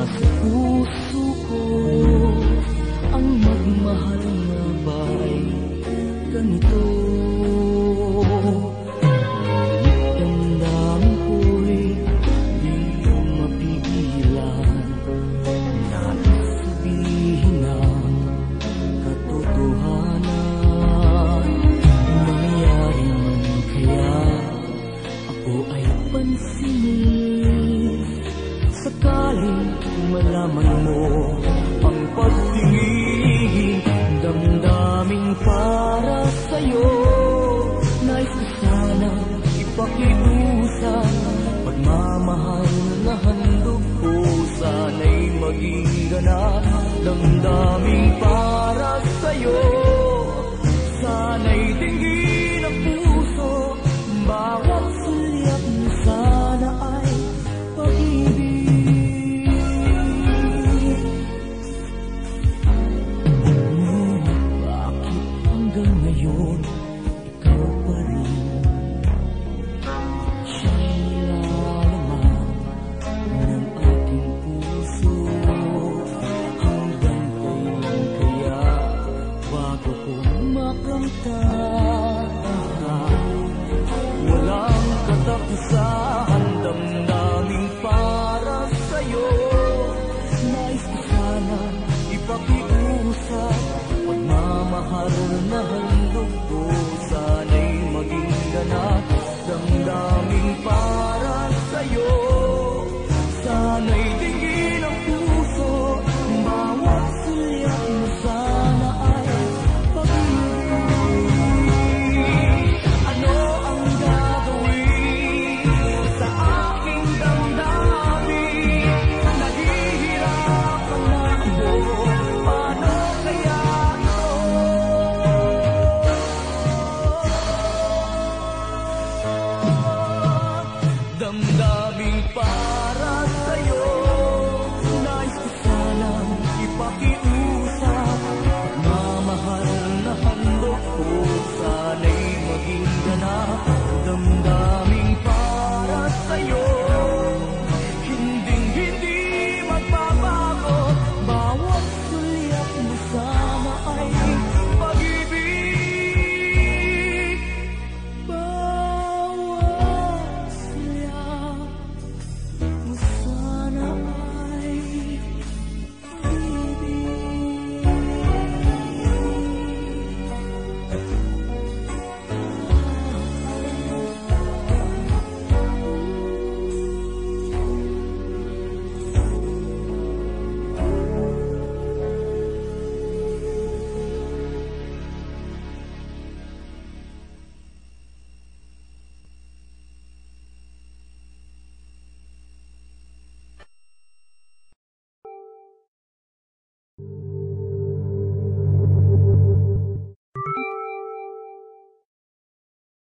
sa puso ko ang magmahal na ba'y ganito. Ngunit damdamin ko'y di mapigilan. Nais sabihin ang katotohanan. Nangyari man kaya ako ay pansinin, sakaling malaman mo ang pagtingin. Damdamin para sa'yo, nais ko sanang ipakiusap. Pagmamahal na handog ko, sana'y maging ganap. Damdamin para sa'yo, sana'y tingin ang puso. Bawat sulyap mo sana ay pag-ibig. Bakit hanggang ngayon ikaw pa rin siyang nilalaman ng aking puso? Hanggang kailan kaya bago ko makamtan? Walang katapusan, damdamin para sa'yo. Nais ko sana ipakiusap, pagmamahal na